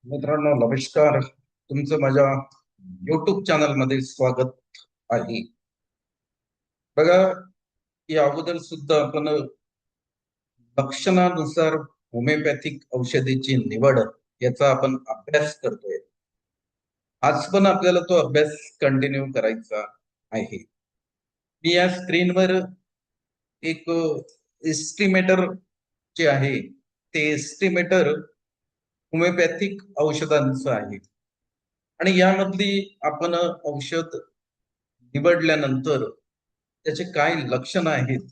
मित्रांनो नमस्कार. तुमचं माझ्या युट्यूब चॅनल मध्ये स्वागत आहे. बघा, या अगोदर सुद्धा आपण लक्षणानुसार होमिओपॅथिक औषधीची निवड याचा आपण अभ्यास करतोय. आज पण आपल्याला तो अभ्यास कंटिन्यू करायचा आहे. मी या स्क्रीनवर एक एस्टिमेटर जे आहे ते एस्टिमेटर होमिओपॅथिक औषधांचं आहे. आणि यामधली आपण औषध निवडल्यानंतर त्याचे काय लक्षण आहेत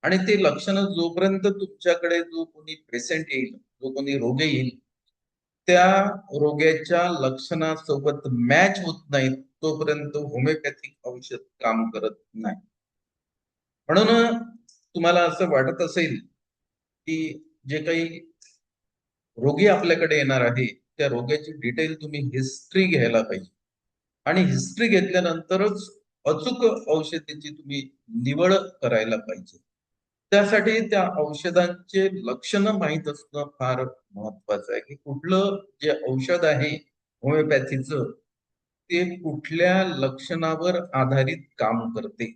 आणि ते लक्षण जोपर्यंत तुमच्याकडे जो कोणी पेशंट येईल, जो कोणी रोगी येईल, त्या रोग्याच्या लक्षणासोबत मॅच होत नाहीत तोपर्यंत होमिओपॅथिक औषध काम करत नाही. म्हणून तुम्हाला असं वाटत असेल की जे काही रोगी आपल्याकडे येणार आहे त्या रोग्याची डिटेल तुम्ही हिस्ट्री घ्यायला पाहिजे आणि हिस्ट्री घेतल्यानंतरच अचूक औषधीची तुम्ही निवड करायला पाहिजे. त्यासाठी त्या औषधांचे लक्षणं माहीत असणं फार महत्वाचं आहे की कुठलं जे औषध आहे होमिओपॅथीचं ते कुठल्या लक्षणावर आधारित काम करते.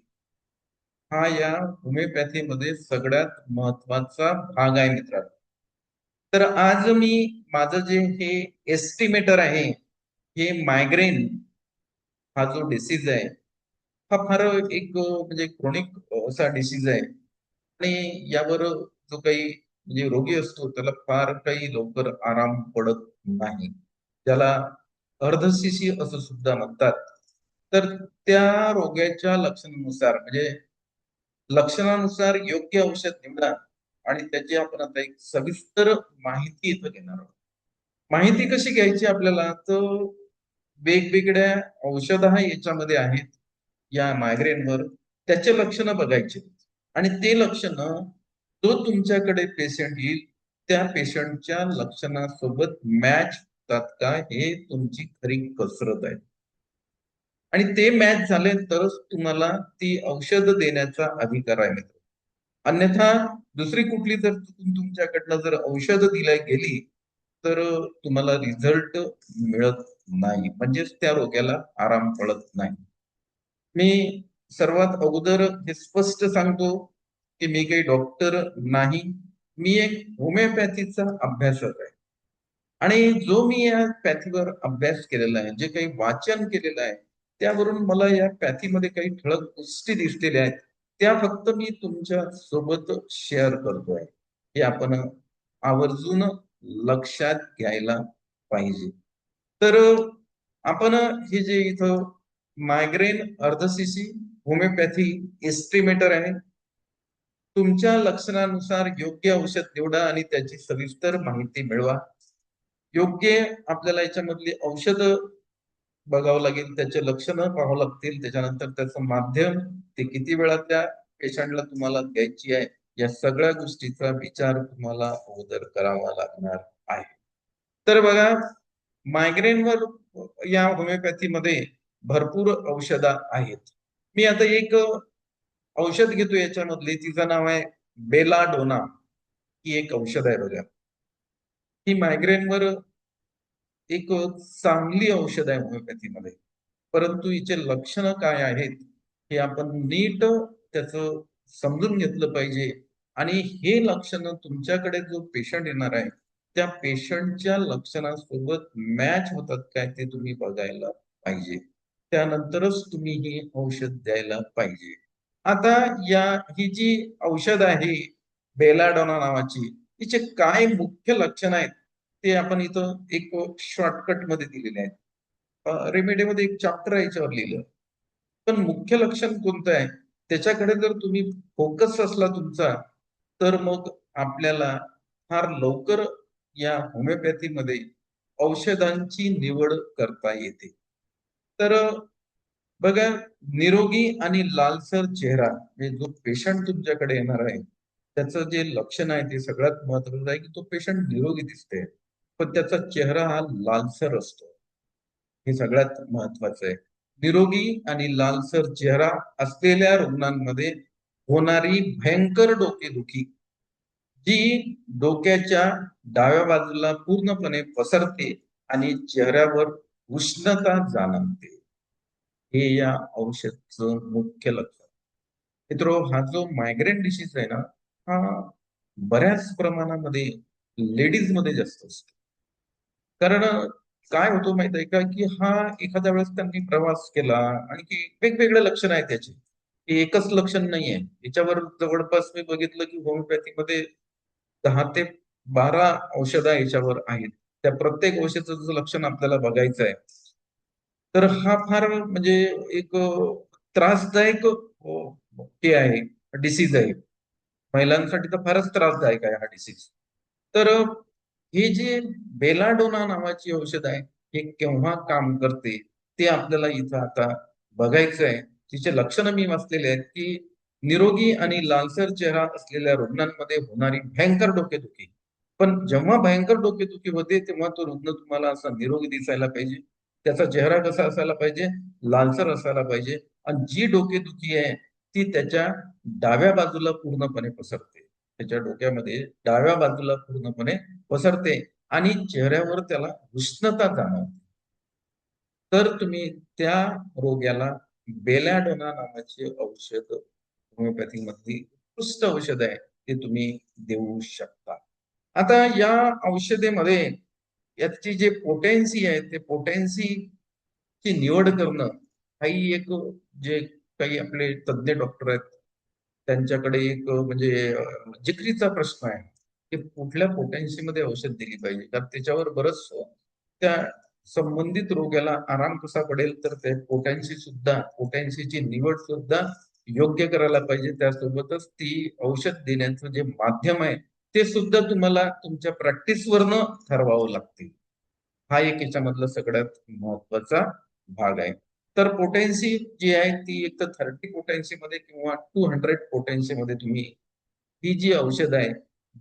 हा या होमिओपॅथीमध्ये सगळ्यात महत्वाचा भाग आहे मित्रांनो. तर आज मी माझं जे हे एस्टिमेटर आहे, हे मायग्रेन हा जो डिसीज आहे हा फार एक म्हणजे क्रोनिक असा डिसीज आहे आणि यावर जो काही म्हणजे रोगी असतो त्याला फार काही लवकर आराम पडत नाही. त्याला अर्धशिशी असं सुद्धा म्हणतात. तर त्या रोग्याच्या लक्षणानुसार म्हणजे लक्षणानुसार योग्य औषध निवडा आणि त्याची आपण आता एक सविस्तर माहिती इथं घेणार आहोत. माहिती कशी घ्यायची आपल्याला तर वेगवेगळ्या औषध याच्यामध्ये आहेत या मायग्रेनवर. त्याचे लक्षणं बघायचे आणि ते लक्षण जो तुमच्याकडे पेशंट येईल त्या पेशंटच्या लक्षणासोबत मॅच होतात का हे तुमची खरी कसरत आहे. आणि ते मॅच झाले तरच तुम्हाला ती औषध देण्याचा अधिकार आहे मित्र. अन्यथा दुसरी कुठली जर चुकून तुमच्याकडनं जर औषध दिल्या गेली तर तुम्हाला रिझल्ट मिळत नाही, म्हणजेच त्या रोग्याला आराम पडत नाही. मी सर्वात अगोदर हे स्पष्ट सांगतो की मी काही डॉक्टर नाही. मी एक होमिओपॅथीचा अभ्यासक आहे आणि जो मी या पॅथीवर अभ्यास केलेला आहे, जे काही वाचन केलेलं आहे, त्यावरून मला या पॅथीमध्ये काही ठळक गोष्टी दिसलेल्या आहेत. त्या फक्त मी तुमच्या सोबत शेअर करतोय. हे आपण आवर्जून लक्षात घ्यायला पाहिजे. तर आपण हे जे इथं मायग्रेन अर्धशिशी होमिओपॅथी एस्टिमेटर आहे. तुमच्या लक्षणानुसार योग्य औषध निवडा आणि त्याची सविस्तर माहिती मिळवा. योग्य आपल्याला याच्यामधली औषध बघावं लागेल, त्याचे लक्षणं पाहावं लागतील, त्याच्यानंतर त्याचं माध्यम, ते किती वेळा त्या पेशंटला तुम्हाला द्यायची आहे, या सगळ्या गोष्टीचा विचार तुम्हाला अगोदर करावा लागणार आहे. तर बघा, मायग्रेनवर या होमिओपॅथीमध्ये भरपूर औषधं आहेत. मी आता एक औषध घेतो याच्यामधली, तिचं नाव आहे बेलाडोना. ही एक औषध आहे बघा. ही मायग्रेनवर एक चांगली औषध आहे होमिओपॅथीमध्ये. परंतु हिचे लक्षणं काय आहेत हे आपण नीट त्याचं समजून घेतलं पाहिजे आणि हे लक्षणं तुमच्याकडे जो पेशंट येणार आहे त्या पेशंटच्या लक्षणासोबत मॅच होतात काय ते तुम्ही बघायला पाहिजे. त्यानंतरच तुम्ही हे औषध द्यायला पाहिजे. आता या ही जी औषध आहे बेलाडोना नावाची, तिचे काय मुख्य लक्षण आहेत ते आपण इथं एक शॉर्टकट मध्ये दिलेले आहेत. रेमेडीमध्ये एक चॅप्टर आहे याच्यावर लिहिलं. पण मुख्य लक्षण कोणतं आहे त्याच्याकडे जर तुम्ही फोकस असला तुमचा तर मग आपल्याला फार लवकर या होमिओपॅथीमध्ये औषधांची निवड करता येते. तर बघा, निरोगी आणि लालसर चेहरा म्हणजे जो पेशंट तुमच्याकडे येणार आहे त्याचं जे लक्षण आहे ते सगळ्यात महत्वाचं आहे की तो पेशंट निरोगी दिसते पण त्याचा चेहरा हा लालसर असतो. हे सगळ्यात महत्वाचं आहे. निरोगी आणि लालसर चेहरा असलेल्या रुग्णांमध्ये होणारी भयंकर डोकेदुखी जी डोक्याच्या डाव्या बाजूला पूर्णपणे पसरते आणि चेहऱ्यावर उष्णता जाणवते. हे या औषधचं मुख्य लक्षण. मित्रो, हा जो मायग्रेन डिसीज आहे ना, हा बऱ्याच प्रमाणामध्ये लेडीज मध्ये जास्त असतो. कारण काय होतं माहित आहे का, की हा एखाद्या वेळेस त्यांनी प्रवास केला आणि की वेगवेगळे लक्षण आहे त्याचे. हे एकच लक्षण नाहीये. याच्यावर जवळपास मी बघितलं की होमिओपॅथीमध्ये 10 ते 12 औषधं याच्यावर आहेत. त्या प्रत्येक औषधाचं लक्षण आपल्याला बघायचं आहे. तर हा फार म्हणजे एक त्रासदायक हे आहे, डिसीज आहे. महिलांसाठी तर फारच त्रासदायक आहे हा डिसीज. तर हे जे बेलाडोना नावाची औषध आहे, हे केव्हा काम करते ते आपल्याला इथं आता बघायचं आहे. तिचे लक्षणं मी वाचलेले आहेत, की निरोगी आणि लालसर चेहरा असलेल्या रुग्णांमध्ये होणारी भयंकर डोकेदुखी. पण जेव्हा भयंकर डोकेदुखी होते, तेव्हा तो रुग्ण तुम्हाला असा निरोगी दिसायला पाहिजे. त्याचा चेहरा कसा असायला पाहिजे? लालसर असायला पाहिजे. आणि जी डोकेदुखी आहे, ती त्याच्या डाव्या बाजूला पूर्णपणे पसरते. त्याच्या डोक्यामध्ये डाव्या बाजूला पूर्णपणे पसरते आणि चेहऱ्यावर त्याला उष्णता जाणवते. तर तुम्ही त्या रोग्याला बेलॅडोना नावाचे औषध होमिओपॅथी मधली उत्कृष्ट औषध आहे, ते तुम्ही देऊ शकता. आता या औषधेमध्ये याची जे पोटेन्सी आहे, ते पोटेन्सी ची निवड करणं हाही एक जे काही आपले तज्ञ डॉक्टर आहेत त्यांच्याकडे एक म्हणजे जिकरीचा प्रश्न आहे, की कुठल्या पोटेन्सीमध्ये औषध दिली पाहिजे. कारण त्याच्यावर बरंच त्या संबंधित रोग्याला आराम कसा पडेल, तर ते पोटेन्सीची निवड सुद्धा योग्य करायला पाहिजे. त्यासोबतच ती औषध देण्याचं जे माध्यम आहे, ते सुद्धा तुम्हाला तुमच्या प्रॅक्टिसवरनं ठरवावं लागते. हा एक याच्यामधला सगळ्यात महत्वाचा भाग आहे. तर पोटेन्सी जी आहे ती एक तर 30 पोटेन्सी मध्ये किंवा 200 पोटेन्सी मध्ये तुम्ही ही जी औषध आहे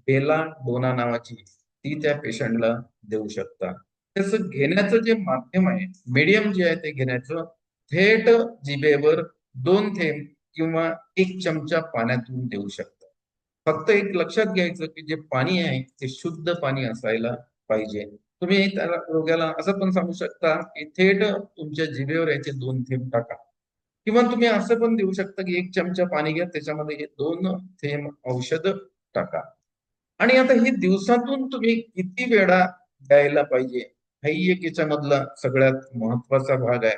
बेलाडोना नावाची, ती त्या पेशंटला देऊ शकता. त्याचं घेण्याचं जे माध्यम आहे, मीडियम जे आहे ते घेण्याचं, थेट जिभेवर 2 थेंब किंवा 1 चमचा पाण्यातून देऊ शकता. फक्त एक लक्षात घ्यायचं की जे पाणी आहे ते शुद्ध पाणी असायला पाहिजे. तुम्ही त्या रोग्याला असं पण सांगू शकता की थेट तुमच्या जिभेवर याचे 2 थेंब टाका. किंवा तुम्ही असं पण देऊ शकता की 1 चमचा पाणी घ्या, त्याच्यामध्ये हे 2 थेंब औषध टाका. आणि आता हे दिवसातून तुम्ही किती वेळा द्यायला पाहिजे, हाही एक याच्यामधला सगळ्यात महत्वाचा भाग आहे.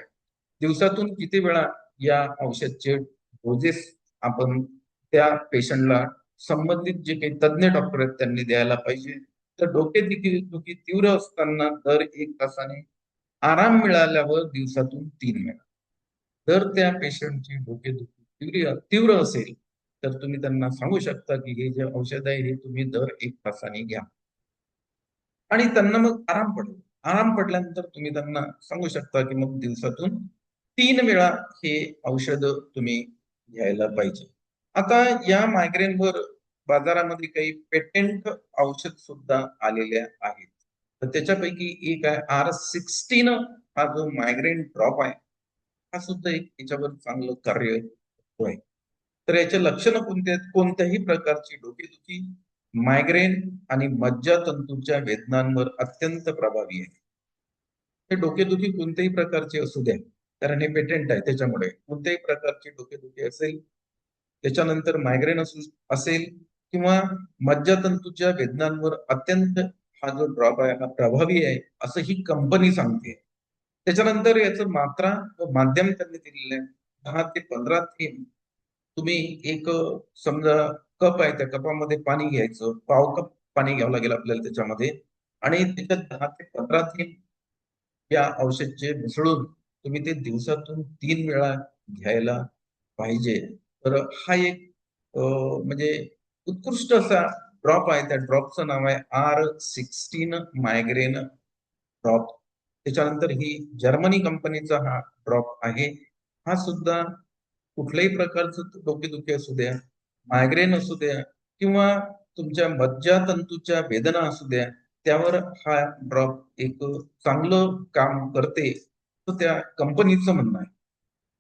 दिवसातून किती वेळा या औषधचे डोजेस आपण त्या पेशंटला संबंधित जे काही तज्ञ डॉक्टर आहेत त्यांनी द्यायला पाहिजे. तर डोकेदुखी तीव्र असताना दर 1 तासाने, आराम मिळाल्यावर दिवसातून 3 वेळा. जर त्या पेशंटची डोकेदुखी तीव्र तीव्र असेल, तर तुम्ही त्यांना सांगू शकता की हे जे औषध आहे हे तुम्ही दर 1 तासाने घ्या. आणि त्यांना मग आराम पडेल. आराम पडल्यानंतर तुम्ही त्यांना सांगू शकता की मग दिवसातून 3 वेळा हे औषध तुम्ही घ्यायला पाहिजे. आता या मायग्रेनवर बाजारामध्ये काही पेटंट औषध सुद्धा आलेले आहेत. तर त्याच्यापैकी एक आहे R16 हा जो मायग्रेन ड्रॉप आहे, हा सुद्धा एक याच्यावर चांगलं कार्य करतोय. तर याचे लक्षणं कोणते आहेत? कोणत्याही प्रकारची डोकेदुखी, मायग्रेन आणि मज्जातंतूच्या वेदनांवर अत्यंत प्रभावी आहे. हे डोकेदुखी कोणत्याही प्रकारची असू द्या, कारण हे पेटेंट आहे त्याच्यामुळे. कोणत्याही प्रकारची डोकेदुखी असेल, त्याच्यानंतर मायग्रेन असेल किंवा मज्जातंतूच्या वेदनांवर अत्यंत हा जो ड्रॉप आहे हा प्रभावी आहे, असं ही कंपनी सांगते. त्याच्यानंतर याचं मात्रा व माध्यम त्यांनी दिलेलं आहे. 10 ते 15 थेंब तुम्ही एक समजा कप आहे, त्या कपामध्ये पाणी घ्यायचं. पाव कप पाणी घ्यावं लागेल आपल्याला त्याच्यामध्ये आणि त्याच्यात 10 ते 15 थेंब या औषधचे मिसळून तुम्ही ते दिवसातून 3 वेळा घ्यायला पाहिजे. तर हा एक म्हणजे उत्कृष्ट असा ड्रॉप आहे. त्या ड्रॉपचं नाव आहे R16 मायग्रेन ड्रॉप. त्याच्यानंतर ही जर्मनी कंपनीचा हा ड्रॉप आहे. हा सुद्धा कुठल्याही प्रकारचं डोकेदुखी असू द्या, मायग्रेन असू द्या किंवा तुमच्या मज्जातंतूच्या वेदना असू द्या, त्यावर हा ड्रॉप एक चांगलं काम करते. तर त्या कंपनीचं म्हणणं आहे,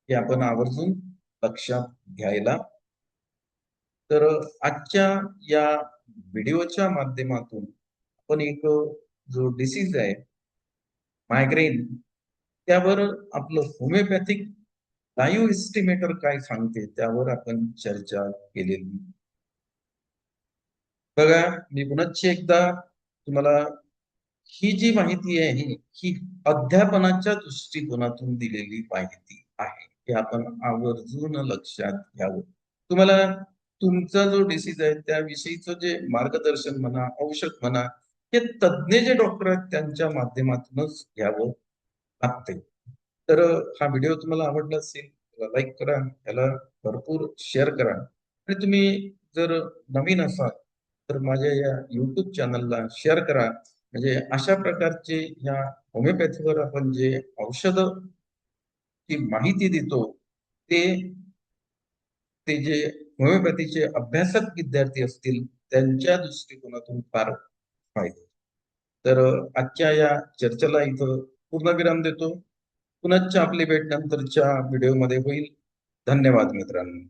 हे आपण आवर्जून लक्षात घ्यायला. तर आजच्या या व्हिडिओच्या माध्यमातून आपण एक जो डिसीज आहे मायग्रेन, त्यावर आपलं होमिओपॅथिक लाईव्ह एस्टिमेटर काय सांगते त्यावर आपण चर्चा केलेली. बघा, मी पुनश्च एकदा तुम्हाला ही जी माहिती आहे ही अध्यापनाच्या दृष्टिकोनातून दिलेली माहिती आहे. हे आपण आवर्जून लक्षात घ्यावं. तुम्हाला तुमचा जो डिसीज आहे त्याविषयीचं जे मार्गदर्शन म्हणा, औषध म्हणा, हे तज्ञ जे डॉक्टर आहेत त्यांच्या माध्यमातूनच घ्यावं लागते. तर हा व्हिडिओ तुम्हाला आवडला असेल, लाईक करा, याला भरपूर शेअर करा आणि तुम्ही जर नवीन असाल तर माझ्या या YouTube चॅनलला शेअर करा. म्हणजे अशा प्रकारचे या होमिओपॅथीवर आपण जे औषध ची माहिती देतो ते ते जे होमिओपॅथीचे अभ्यासक विद्यार्थी असतील त्यांच्या दृष्टिकोनातून फार फायदे. तर आजच्या या चर्चेला इथं पूर्णविराम देतो. पुनश्च आपली भेट नंतरच्या व्हिडिओमध्ये होईल. धन्यवाद मित्रांनो.